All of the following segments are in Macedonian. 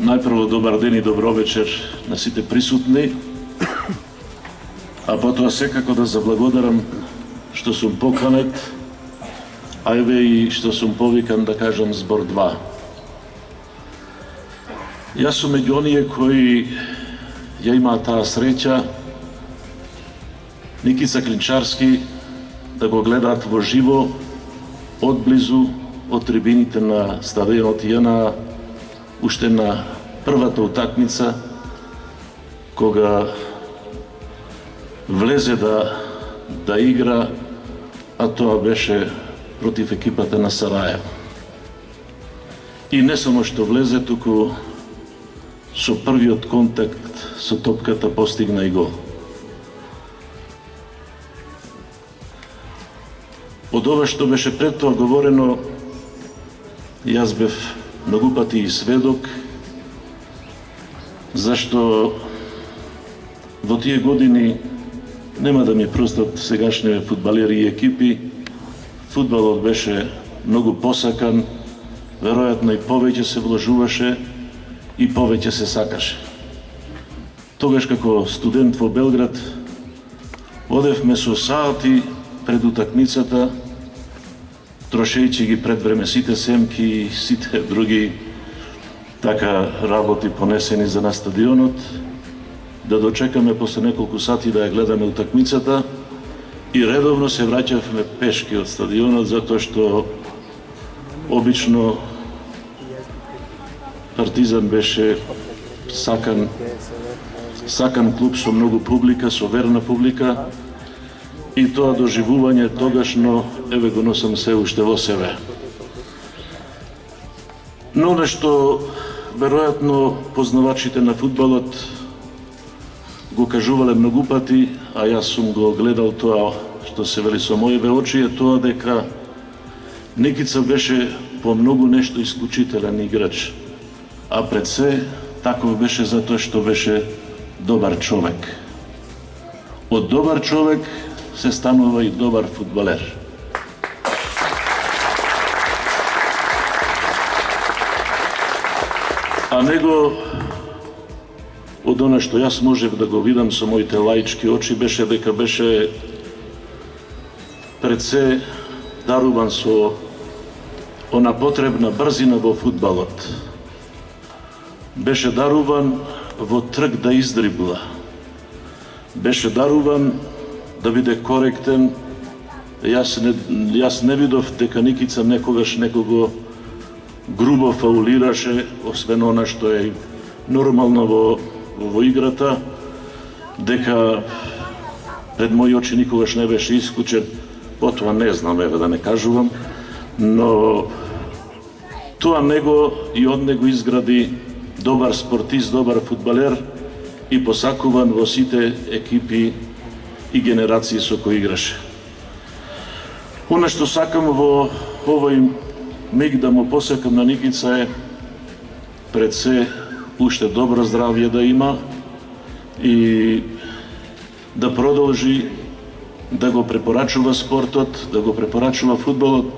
Najprvo dobar ден и добро вечер на сите присутни, а потоа секако да заблагодарам што сум поканет, а еве и што сум повикан да кажам збор 2. Јас сум меѓу оние кои ја имаат таа среќа Никица Клинчарски да го гледаат во живо, одблизу, од трибините на стадионот Јана, уште на првата утакмица, кога влезе да игра, а тоа беше против екипата на Сараево. И не само што влезе, туку со првиот контакт со топката постигна и гол. Од ова што беше пред тоа говорено, јас бев многу пати и сведок, зашто во тие години нема да ми простат сегашните фудбалери и екипи, фудбалот беше многу посакан, веројатно и повеќе се вложуваше и повеќе се сакаше. Тогаш како студент во Белград одевме со сати пред утакмицата, трошејќи ги пред време сите семки и сите други така работи понесени за на стадионот, да дочекаме после неколку сати да ја гледаме утакмицата и редовно се враќавме пешки од стадионот, затоа што обично Партизан беше сакан клуб со многу публика, со верна публика, и тоа доживување тогашно, еве го носам се уште во себе. Но нешто, веројатно, познавачите на фудбалот го кажувале многу пати, а јас сум го гледал тоа што се вели со моите очи, е тоа дека Никица беше по многу нешто исклучителен играч, а пред се таков беше затоа што беше добар човек. Од добар човек се станува и добар фудбалер. А него, од она што јас можев да го видам со моите лаички очи, беше дека беше пред се даруван со она потребна брзина во фудбалот. Беше даруван во трк да издрибла. Беше даруван да биде коректен. Јас не видов дека Никица некогаш некого грубо фаулираше, освен она што е нормално во играта, дека пред мои очи никогаш не беше исклучен, потоа не знам, еве да не кажувам, но тоа него и од него изгради добар спортист, добар фудбалер и посакуван во сите екипи и генерации со кои играше. Она што сакам во овој миг да му посакам на Никица е пред се уште добро здравје да има и да продолжи да го препорачува спортот, да го препорачува фудбалот,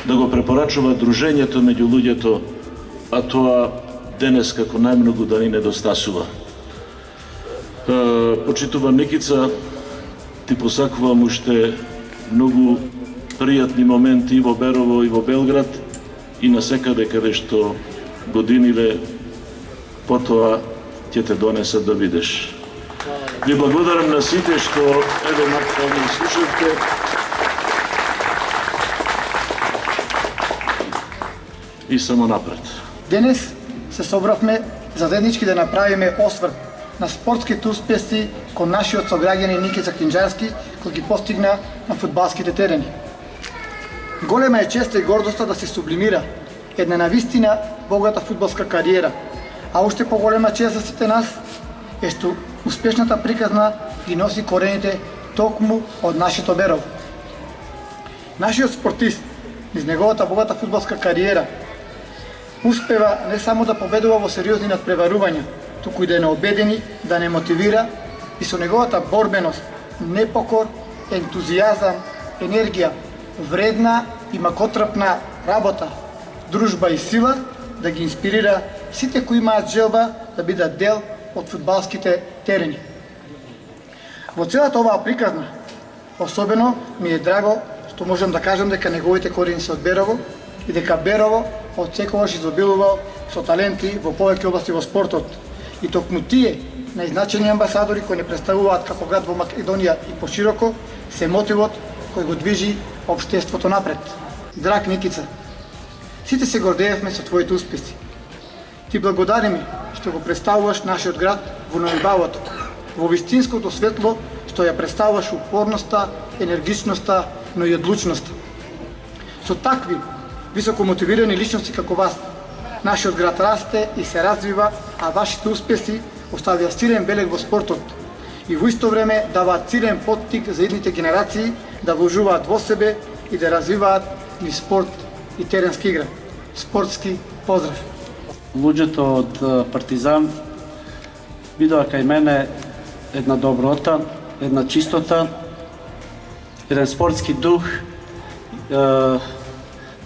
да го препорачува дружењето меѓу луѓето, а тоа денес како најмногу да ни недостасува. Почитувам Никица, ти посакувам уште многу пријатни моменти и во Берово и во Белград и насекаде каде што годиниве потоа ќе те донесат да видиш. Ви благодарам на сите што еве накратко слушавте. И само напред. Денес се собравме заеднички да направиме осврт на спортските успеси кон нашиот сограѓанин Никица Клинчарски, кој ги постигна на фудбалските терени. Голема е честа и гордоста да се сублимира една навистина богата фудбалска кариера, а уште поголема чест за сите нас е што успешната приказна ги носи корените токму од нашето Берово. Нашиот спортист, низ неговата богата фудбалска кариера, успева не само да победува во сериозни надпреварувања, туку и да не обедени, да не мотивира и со неговата борбеност, непокор, ентузијазам, енергија, вредна и макотрпна работа, дружба и сила да ги инспирира сите кои имаат желба да бидат дел од фудбалските терени. Во целата оваа приказна, особено ми е драго што можам да кажам дека неговите корени се од Берово и дека Берово од секогаш изобилувал со таленти во повеќе области во спортот. И токму тие наизначени амбасадори кои не представуваат како град во Македонија и пошироко се мотивот кој го движи општеството напред. Драг Никица, сите се гордеевме со твоите успеси. Ти благодариме што го представуваш нашиот град во најубавото, во вистинското светло што ја представуваш упорноста, енергичноста, но и одлучноста. Со такви високо мотивирани личности како вас, нашиот град расте и се развива, а вашите успеси оставија силен белег во спортот и во исто време даваат силен поттик за идните генерации да вложуваат во себе и да развиваат ни спорт и теренска игра. Спортски поздрав! Луѓето од Партизан видоа кај мене една доброта, една чистота, еден спортски дух,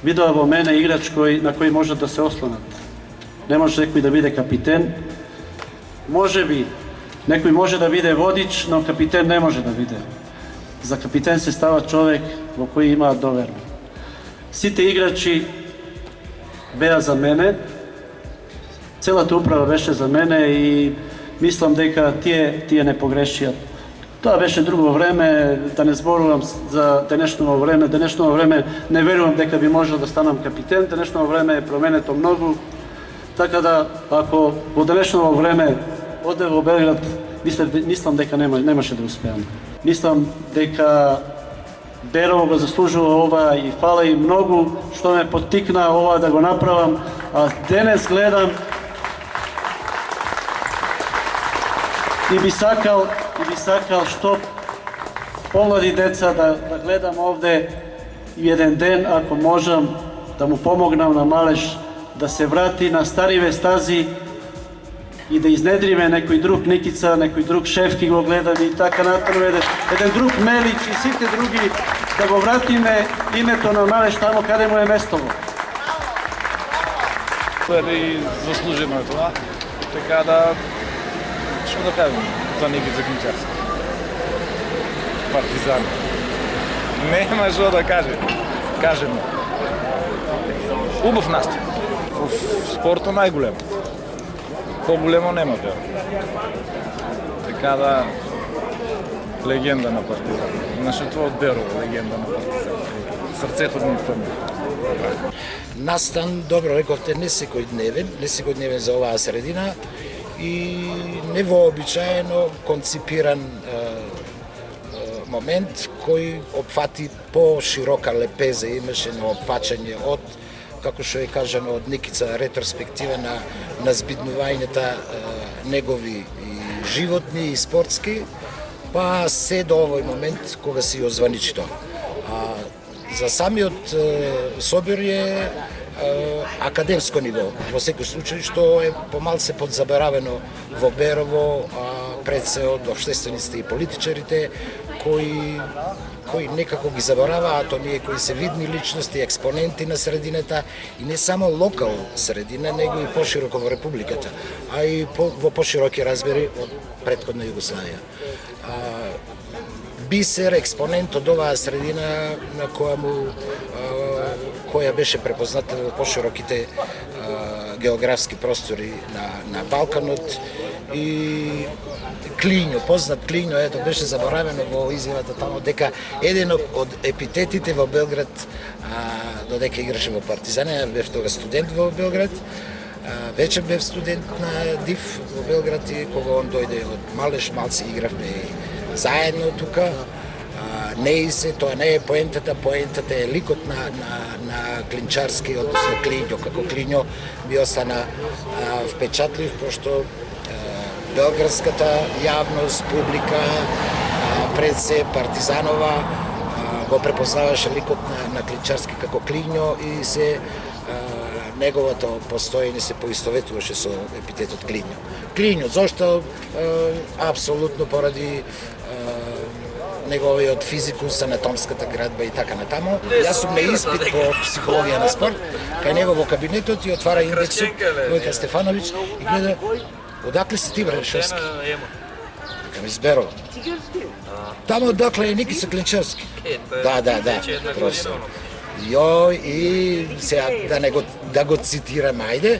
видоа во мене играч на кој може да се ослонат. Не може некој да биде капитен, може би некој може да биде водич, но капитен не може да биде. За капитен се става човек во кој има доверба. Сите играчи беа за мене, целата управа беше за мене и мислам дека тие не погрешија. Тоа беше друго време, да не зборувам за денешното време. Денешното време не верувам дека би можел да станам капитен, денешното време е променето многу. Така да, ако во денешното време оде во Белград, мислам дека немаше да успеам. Мислам дека Берово го заслужува ова и фала и многу што ме поттикна ова да го направам, а денес гледам и би сакал што помлади деца да гледам овде и еден ден, ако можам, да му помогнам на Малеш да се врати на стариве стази и да изнедриме некој друг Никица, некој друг Шефки го гледам и така натаму, еден друг Мелич и сите други, да го вратиме името на Малеш тамо каде му е местово. И заслужено е тоа, така да, што да кажем за Никица Клинчарски. Партизан. Нема што да кажеме. Убав настап. Во спортот најголемо. По-големо нема беа. Така да, легенда на Партизан. Нашето од Берово легенда на Партизан. Срцето ми пълни. Настан, добро рековте, не секојдневен за оваа средина и невообичаено конципиран момент кој опфати по-широка лепеза, имаше на опфаќање од, како што е кажано од Никица, ретроспектива на збиднувањата негови и животни и спортски, па се до овој момент кога си озваничи тоа. За самиот собир е академско ниво, во секој случај, што е помалце подзаборавено во Берово, пред се од општествениците и политичарите, кои некако ги забораваат оние кои се видни личности, експоненти на средината и не само локал средина, него и пошироко во Републиката, а и во пошироки разбери од претходна Југославија. Бисер, експонент од оваа средина на која беше препозната во пошироките географски простори на Балканот и Клињо, познат Клињо, ето беше заборавено во изјавата тамо дека еден од епитетите во Белград, додека играше во Партизан, ја бев тога студент во Белград, вече бев студент на ДИФ во Белград и кога он дојде од Малеш, малци игравме и заедно тука. Тоа не е поентата е ликот на Клинчарски, односно Клињо, како Клињо би остана впечатлив, пошто белградската јавност, публика, пред се Партизанова, го препознаваше ликот на Клинчарски како Клињо и се неговото постоење се поистоветуваше со епитетот Клињо. Клињо, зошто? Апсолутно поради него од физикус, анатомската градба и така натаму. Јас сум на испит по психологија на спорт, кај него во кабинетот и отвара индексот Војка Стефановиќ и гледа, одакле си ти, бре, Решовски? Викам, из Берово. Тамо одакле е Никица Клинчевски. Да, просто. Јој, и сега да го цитирам, ајде,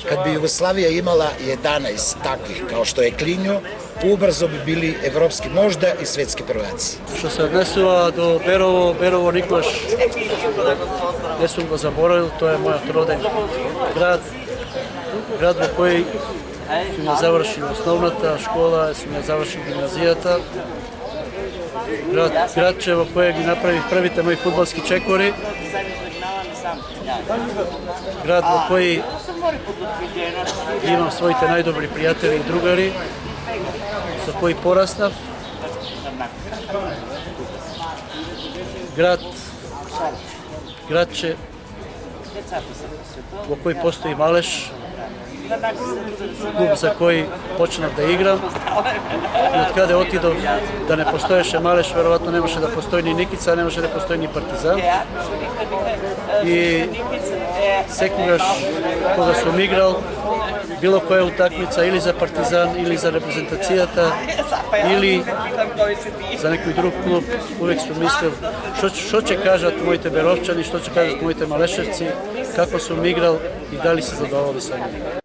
кад би Југославија имала 11 таквих, као што е Клинјо, убрзо би били европски, можда и светски прваци. Što se odnesува do Berovo Nikolaš, ne sam ga zaboravil, to je moj rodni grad во кој сум ја завршил основната школа, сум ја завршил гимназијата, градче во кој ги направих првите мои фудбалски чекори, град во кој имам своите најдобри пријатели и другари, со кои пораснав, градче во кој постои Малеш, клуб за кој почнав да играм и од каде отидов да не постоеше Малеш, веројатно не може да постои ни Никица, не може да постои ни Партизан. И секогаш кога сум играл било која утакмица или за Партизан, или за репрезентацијата, или за некој друг клуб, увек сум мислил што ќе кажат моите Беровчани, што ќе кажат моите Малешевци, како сум играл и дали се задоволни со мене.